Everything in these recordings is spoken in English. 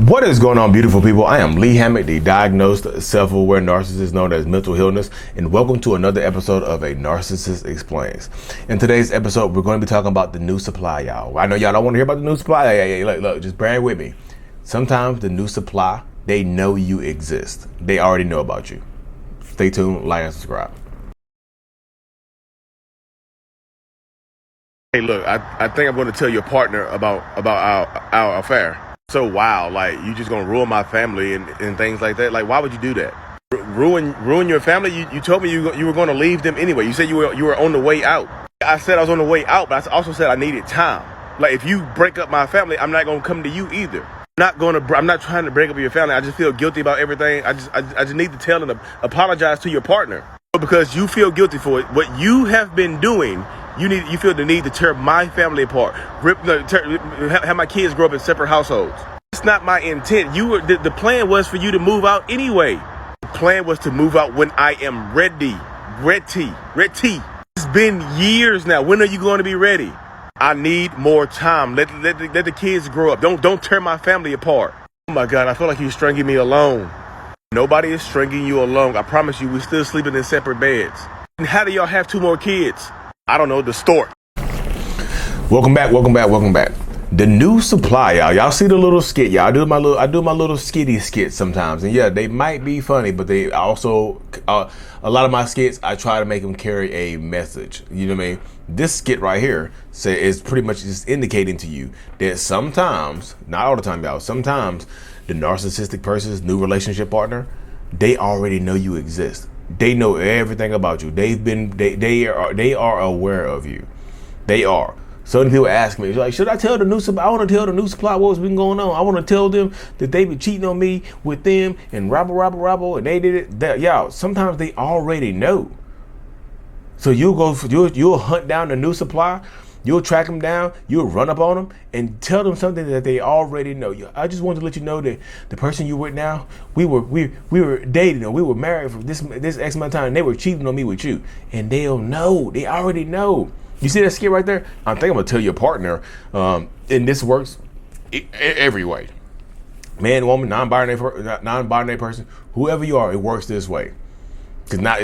What is going on, beautiful people? I am Lee Hammock, the diagnosed self-aware narcissist known as mental illness, and welcome to another episode of A Narcissist Explains. In today's episode, we're going to be talking about the new supply, y'all. I know y'all don't want to hear about the new supply. Hey, look, just bear with me. Sometimes the new supply, they know you exist. They already know about you. Stay tuned, like, and subscribe. Hey, look, I think I'm going to tell your partner about our affair. So wow, like you just gonna ruin my family and things like that. Like, why would you do that? Ruin your family? You told me you were going to leave them anyway. You said you were on the way out. I said I was on the way out, but I also said I needed time. Like, if you break up my family, I'm not gonna come to you either. I'm not trying to break up your family. I just feel guilty about everything. I just need to tell and apologize to your partner because you feel guilty for it. What you have been doing. You feel the need to tear my family apart, have my kids grow up in separate households. It's not my intent. The plan was for you to move out anyway. The plan was to move out when I am ready. Ready. It's been years now. When are you going to be ready? I need more time. Let the kids grow up. Don't tear my family apart. Oh my God, I feel like you're stringing me along. Nobody is stringing you along. I promise you, we're still sleeping in separate beds. And how do y'all have 2 more kids? I don't know, the store. Welcome back. The new supply, y'all. Y'all see the little skit, y'all. I do my little skitty skits sometimes, and yeah, they might be funny, but they also a lot of my skits I try to make them carry a message. You know what I mean? This skit right here is pretty much just indicating to you that sometimes, not all the time, y'all. Sometimes the narcissistic person's new relationship partner, they already know you exist. They know everything about you. They are aware of you. They are. So many people ask me, like, should I tell the new supply? I want to tell the new supply what's been going on. I want to tell them that they been cheating on me with them and rabble, and they did it. That, y'all, sometimes they already know. So you'll hunt down the new supply. You'll track them down, you'll run up on them and tell them something that they already know. I just wanted to let you know that the person you're with now, we were dating or we were married for this X amount of time, and they were cheating on me with you. And they'll know. They already know. You see that skit right there? I think I'm gonna tell your partner, and this works every way. Man, woman, non-binary person, whoever you are, it works this way. Because men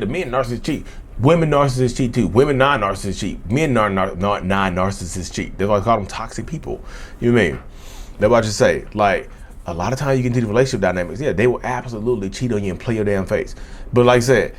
narcissists cheat. Women narcissists cheat too. Women non-narcissists cheat. Men non-narcissists cheat. That's why I call them toxic people. You know what I mean? That's what I just say. Like, a lot of times you get into the relationship dynamics. Yeah, they will absolutely cheat on you and play your damn face. But like I said,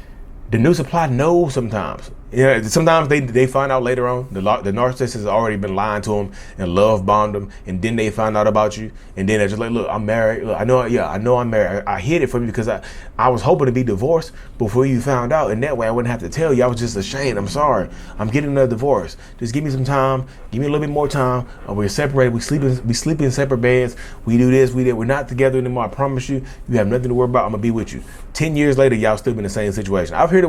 the new supply knows sometimes. Yeah, sometimes they find out later on. The narcissist has already been lying to them and love bombed them, and then they find out about you, and then they're just like, look, I'm married. Look, I know I'm married. I hid it from you because I was hoping to be divorced before you found out, and that way I wouldn't have to tell you. I was just ashamed. I'm sorry. I'm getting a divorce. Just give me some time. Give me a little bit more time. We're separated. We sleep in separate beds. We do this. We that. We're not together anymore. I promise you. You have nothing to worry about. I'm gonna be with you. 10 years later, y'all still in the same situation. I've heard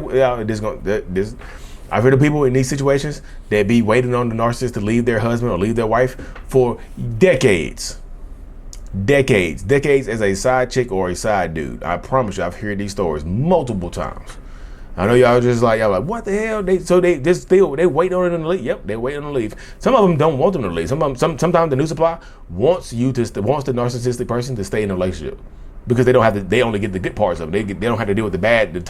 I've heard of people in these situations that be waiting on the narcissist to leave their husband or leave their wife for decades as a side chick or a side dude. I promise you, I've heard these stories multiple times. I know y'all like, what the hell? They wait on them to leave. Yep, they wait on them to leave. Some of them don't want them to leave. Sometimes the new supply wants the narcissistic person to stay in a relationship. Because they only get the good parts of it. They don't have to deal with the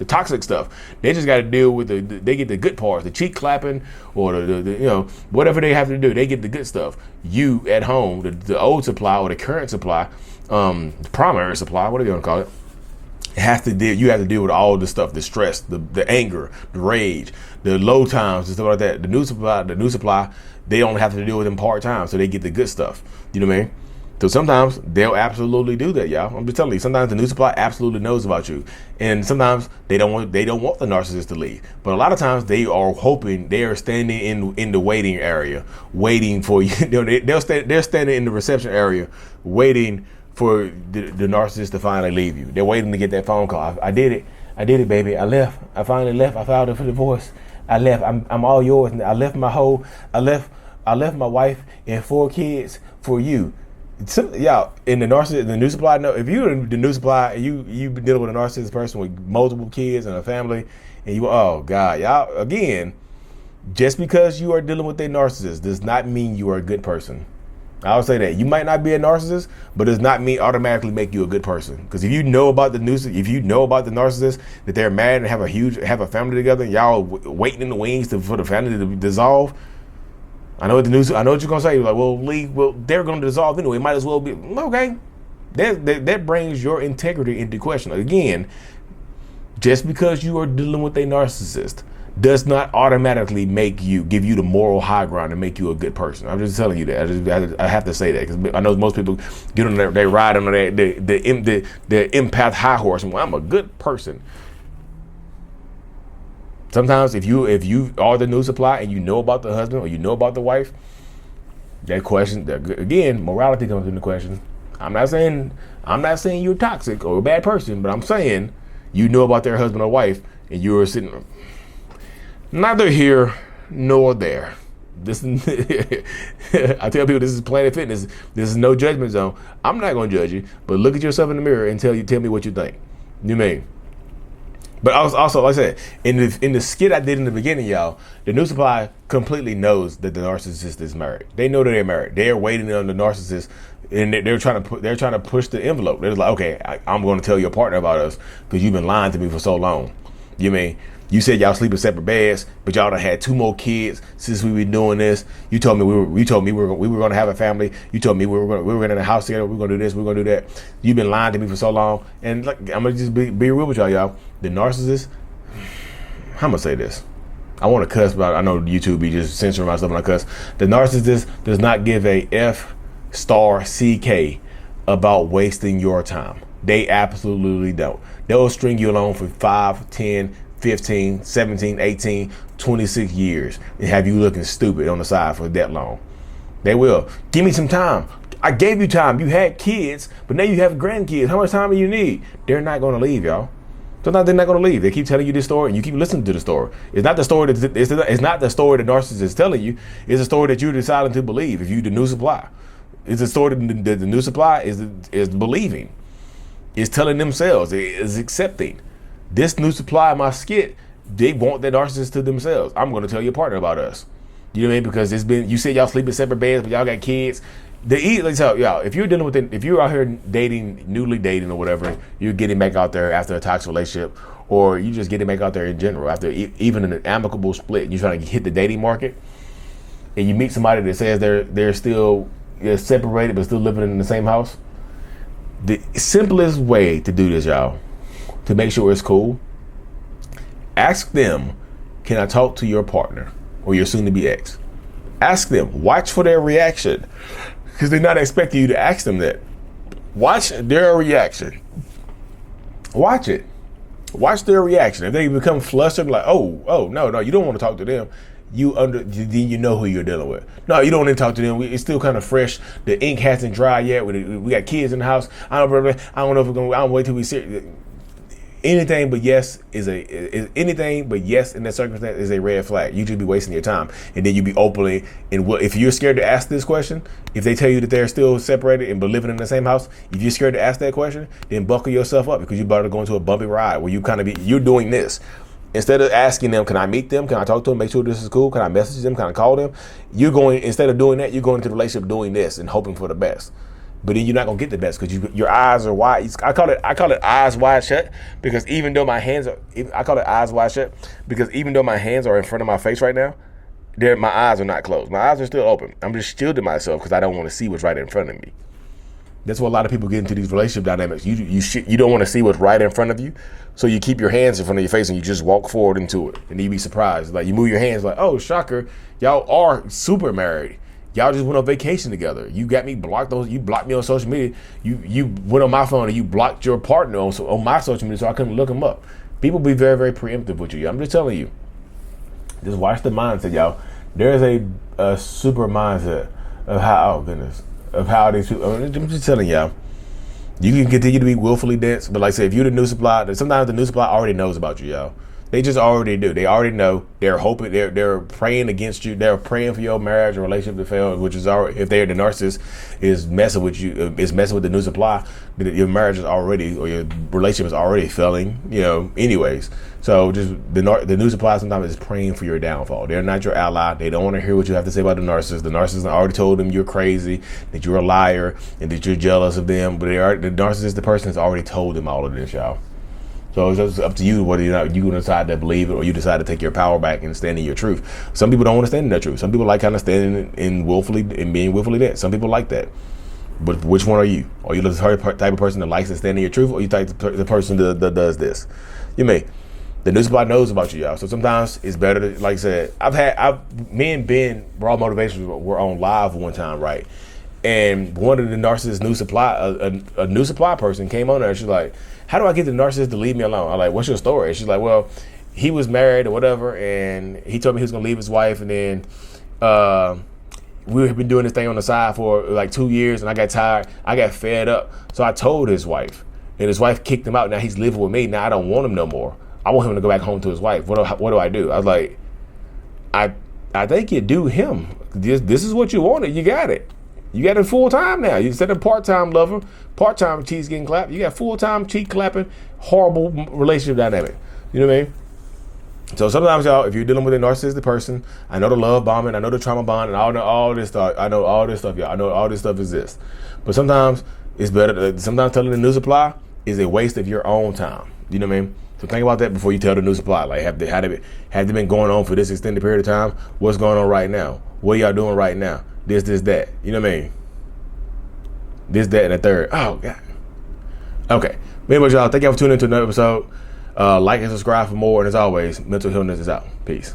toxic stuff. They just got to deal with they get the good parts, the cheek clapping or the whatever they have to do. They get the good stuff. You at home, the old supply or the current supply, the primary supply, whatever you want to call it, you have to deal with all the stuff, the stress, the anger, the rage, the low times and stuff like that. The new supply, they only have to deal with them part time, so they get the good stuff. You know what I mean? So sometimes they'll absolutely do that, y'all. I'm just telling you. Sometimes the new supply absolutely knows about you, and sometimes they don't want the narcissist to leave. But a lot of times they are hoping, they are standing in the waiting area, waiting for you. They're standing in the reception area, waiting for the narcissist to finally leave you. They're waiting to get that phone call. I did it, baby. I left. I finally left. I filed for divorce. I left. I'm all yours. I left my wife and 4 kids for you. Y'all, in the narcissist, the new supply, know if you're in the new supply and you've been dealing with a narcissist person with multiple kids and a family, and oh God, y'all, again, just because you are dealing with a narcissist does not mean you are a good person. I would say that you might not be a narcissist, but does not mean automatically make you a good person. Because if you know about the narcissist, that they're married and have a family together, and y'all waiting in the wings for the family to dissolve. I know what you're gonna say. You're like, well, they're gonna dissolve anyway. Might as well be okay. That brings your integrity into question. Again, just because you are dealing with a narcissist does not automatically give you the moral high ground and make you a good person. I'm just telling you that. I have to say that because I know most people get on there, they ride on the empath high horse and I'm a good person. Sometimes if you are the new supply and you know about the husband or you know about the wife, that question again, morality comes into question. I'm not saying you're toxic or a bad person, but I'm saying you know about their husband or wife and you're sitting. Neither here nor there. I tell people this is Planet Fitness. This is no judgment zone. I'm not going to judge you, but look at yourself in the mirror and tell me what you think. You mean? But also, like I said, in the skit I did in the beginning, y'all, the new supply completely knows that the narcissist is married. They know that they're married. They're waiting on the narcissist, and they're trying to push the envelope. They're like, okay, I'm going to tell your partner about us because you've been lying to me for so long. You mean? You said y'all sleep in separate beds, but y'all done had 2 more kids since we been doing this. You told me we were going to have a family. You told me we were going to in a house together. We're going to do this. We're going to do that. You've been lying to me for so long. And like, I'm gonna just be real with y'all. The narcissist. I'm gonna say this. I want to cuss, but I know YouTube be just censoring myself when I cuss. The narcissist does not give a F**k about wasting your time. They absolutely don't. They'll string you along for 5, 10, 15, 17, 18, 26 years and have you looking stupid on the side for that long. They will. Give me some time. I gave you time. You had kids, but now you have grandkids. How much time do you need? They're not going to leave, y'all. Sometimes they're not going to leave. They keep telling you this story and you keep listening to the story. It's not the story it's not the story the narcissist is telling you. It's a story that you're deciding to believe if you the new supply. It's a story that the new supply is believing. It's telling themselves. It's accepting. This new supply of my skit, they want that narcissist to themselves. I'm going to tell your partner about us. You know what I mean? Because you said y'all sleep in separate beds, but y'all got kids. Let's tell y'all, if you're dealing with if you're out here newly dating or whatever, you're getting back out there after a toxic relationship, or you just getting back out there in general after even an amicable split, you're trying to hit the dating market, and you meet somebody that says they're still separated but still living in the same house. The simplest way to do this, y'all, to make sure it's cool, ask them, can I talk to your partner or your soon-to-be ex? Ask them. Watch for their reaction because they're not expecting you to ask them that. Watch their reaction. Watch it. Watch their reaction. If they become flustered, like, oh, no, you don't want to talk to them. Then you know who you're dealing with. No, you don't want to talk to them. It's still kind of fresh. The ink hasn't dried yet. We got kids in the house. I don't know if we're going. I don't wait till we see. Anything but yes anything but yes in that circumstance is a red flag. You just be wasting your time, and then you be openly. And if you're scared to ask this question, if they tell you that they're still separated and but living in the same house, if you're scared to ask that question, then buckle yourself up because you're about to go into a bumpy ride where you're doing this. Instead of asking them, can I meet them? Can I talk to them? Make sure this is cool. Can I message them? Can I call them? Instead of doing that, you're going into the relationship doing this and hoping for the best. But then you're not gonna get the best because your eyes are wide. I call it eyes wide shut because even though my hands are in front of my face right now, my eyes are not closed. My eyes are still open. I'm just shielding myself because I don't want to see what's right in front of me. That's why a lot of people get into these relationship dynamics. You don't want to see what's right in front of you, so you keep your hands in front of your face and you just walk forward into it, and you be surprised. Like you move your hands, like, oh, shocker, y'all are super married. Y'all just went on vacation together. You got me blocked. You blocked me on social media. You went on my phone and you blocked your partner on my social media, so I couldn't look him up. People be very, very preemptive with you. I'm just telling you. Just watch the mindset, y'all. There's a super mindset of how these people. I'm just telling y'all. You can continue to be willfully dense, but like I said, if you're the new supply, sometimes the new supply already knows about you, y'all. They just already do. They already know. They're hoping. They're praying against you. They're praying for your marriage or relationship to fail. Which is already, if they're the narcissist, is messing with you. Is messing with the new supply. Your marriage is already, or your relationship is already failing. Anyways. So just the new supply sometimes is praying for your downfall. They're not your ally. They don't want to hear what you have to say about the narcissist. The narcissist already told them you're crazy, that you're a liar, and that you're jealous of them. But the narcissist, the person has already told them all of this, y'all. So it's just up to you whether you're going to decide to believe it or you decide to take your power back and stand in your truth. Some people don't want to stand in their truth. Some people like kind of standing in willfully and being willfully dead. Some people like that. But which one are you? Are you the type of person that likes to stand in your truth, or you type the person that does this? You may. The new supply knows about you, y'all. So sometimes it's better to, like I said, me and Ben, Raw Motivations, were on live one time, right? And one of the narcissist new supply, a new supply person came on there and she's like, how do I get the narcissist to leave me alone? I'm like, what's your story? And she's like, well, he was married or whatever, and he told me he was gonna leave his wife, and then we have been doing this thing on the side for like 2 years, and I got tired, I got fed up. So I told his wife, and his wife kicked him out. Now he's living with me. Now I don't want him no more. I want him to go back home to his wife. What do I do? I was like, I think you do him. This is what you wanted. You got it. You got it full time now. You instead of part-time lover, part-time cheeks getting clapped, you got full-time cheek clapping, horrible relationship dynamic. You know what I mean? So sometimes, y'all, if you're dealing with a narcissistic person, I know the love bombing, I know the trauma bond, and all this stuff. I know all this stuff, y'all. I know all this stuff exists. But sometimes it's better. Sometimes telling the new supply is a waste of your own time. You know what I mean? So think about that before you tell the new supply. Like, have they been going on for this extended period of time? What's going on right now? What are y'all doing right now? This, that. You know what I mean? This, that, and the third. Oh, God. Okay. But anyways, y'all, thank y'all for tuning into another episode. Like and subscribe for more. And as always, mental illness is out. Peace.